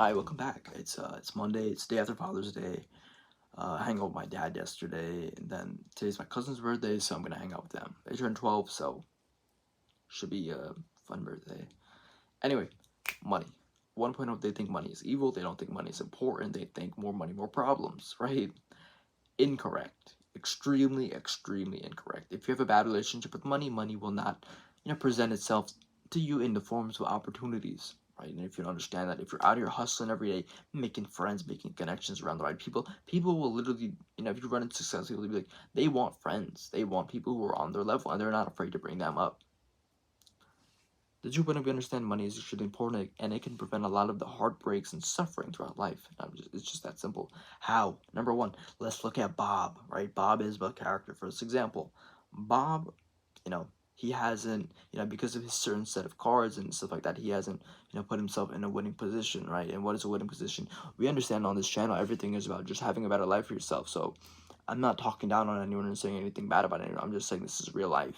Hi, welcome back. It's Monday. It's day after Father's Day. I hang out with my dad yesterday, and then today's my cousin's birthday, so I'm gonna hang out with them. They turned 12, so should be a fun birthday. Anyway, money. 1.0, they think money is evil. They don't think money is important. They think more money, more problems. Right? Incorrect. Extremely, extremely incorrect. If you have a bad relationship with money, money will not, present itself to you in the forms of opportunities, right? And if you don't understand that, if you're out here hustling every day, making friends, making connections around the right people, people will literally, if you run into success, people will be like, they want friends, they want people who are on their level, and they're not afraid to bring them up. The true point of understand money is extremely important, and it can prevent a lot of the heartbreaks and suffering throughout life. It's just that simple. How? Number one, let's look at Bob, right? Bob is a character for this example. Bob, you know, he hasn't, because of his certain set of cards and stuff like that, he hasn't, put himself in a winning position, right? And what is a winning position? We understand on this channel, everything is about just having a better life for yourself. So I'm not talking down on anyone or saying anything bad about anyone. I'm just saying this is real life.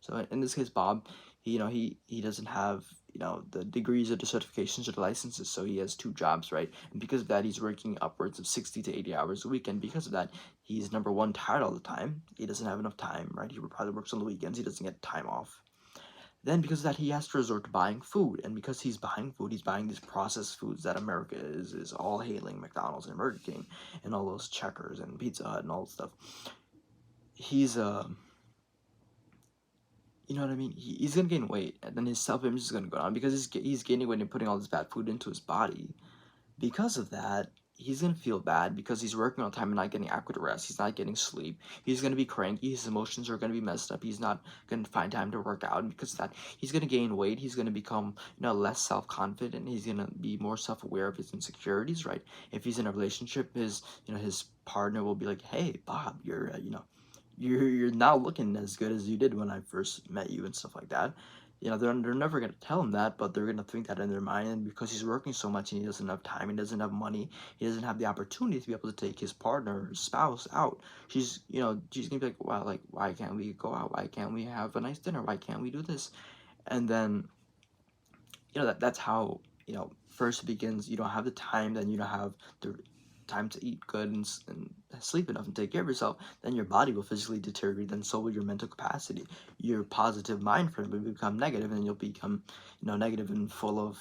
So in this case, Bob, he doesn't have the degrees or the certifications or the licenses, so he has two jobs, right? And because of that, he's working upwards of 60 to 80 hours a week, and because of that, he's number one tired all the time. He doesn't have enough time, right? He probably works on the weekends. He doesn't get time off. Then because of that, he has to resort to buying food, and because he's buying food, he's buying these processed foods that America is all hailing McDonald's and Burger King and all those Checkers and Pizza Hut and all that stuff. He's you know what I mean? He's gonna gain weight, and then his self-image is gonna go down because he's gaining weight and putting all this bad food into his body. Because of that, he's gonna feel bad because he's working all the time and not getting adequate rest. He's not getting sleep. He's gonna be cranky. His emotions are gonna be messed up. He's not gonna find time to work out, and because of that, he's gonna gain weight. He's gonna become less self-confident. He's gonna be more self-aware of his insecurities. Right? If he's in a relationship, his partner will be like, "Hey, Bob, you're not looking as good as you did when I first met you," and stuff like that. They're never gonna tell him that, but they're gonna think that in their mind, and because he's working so much and he doesn't have time, he doesn't have money, he doesn't have the opportunity to be able to take his partner, his spouse out. She's gonna be like, "Wow, like why can't we go out? Why can't we have a nice dinner? Why can't we do this?" And then that's how first it begins. You don't have the time, then you don't have the time to eat good and sleep enough and take care of yourself. Then your body will physically deteriorate, then so will your mental capacity. Your positive mind frame will become negative, and you'll become negative and full of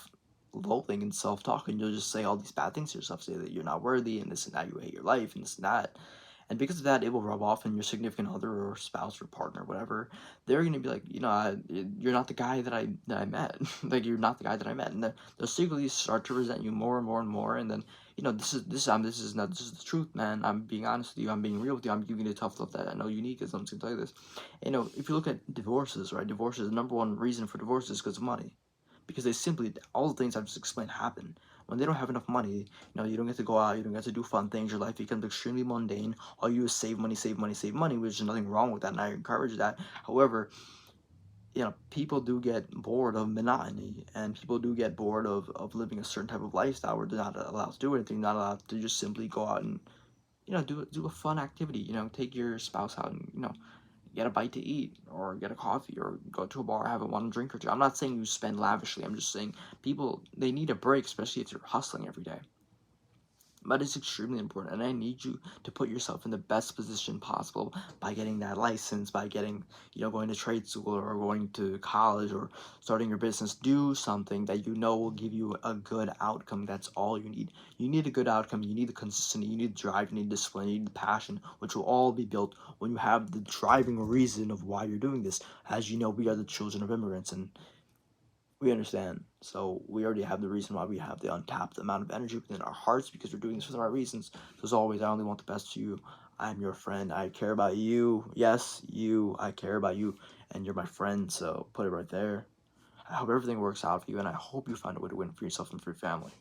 loathing and self-talk, and you'll just say all these bad things to yourself, say that you're not worthy and this and that, you hate your life and this and that. And because of that, it will rub off on your significant other or spouse or partner, whatever. They're gonna be like, you're not the guy that I met. Like you're not the guy that I met, and then they'll secretly start to resent you more and more and more. And then this is the truth, man. I'm being honest with you. I'm being real with you. I'm giving you the tough love that I know you need. Because I'm just gonna tell you this. If you look at divorces, right? Divorces, the number one reason for divorce is because of money, because they simply all the things I've just explained happen when they don't have enough money. You don't get to go out, you don't get to do fun things. Your life becomes extremely mundane. All you do is save money, save money, save money, which is nothing wrong with that, and I encourage that. However, people do get bored of monotony, and people do get bored of living a certain type of lifestyle where they're not allowed to do anything, not allowed to just simply go out and do a fun activity. Take your spouse out and get a bite to eat or get a coffee or go to a bar, have a one drink or two. I'm not saying you spend lavishly. I'm just saying people, they need a break, especially if you're hustling every day. But it's extremely important, and I need you to put yourself in the best position possible by getting that license, by getting, going to trade school or going to college or starting your business. Do something that will give you a good outcome. That's all you need. You need a good outcome. You need the consistency. You need drive. You need discipline. You need the passion, which will all be built when you have the driving reason of why you're doing this. As you know, we are the children of immigrants, and we understand. So we already have the reason why we have the untapped amount of energy within our hearts, because we're doing this for the right reasons. So as always, I only want the best for you. I'm your friend. I care about you. Yes, you. I care about you, and you're my friend. So put it right there. I hope everything works out for you, and I hope you find a way to win for yourself and for your family.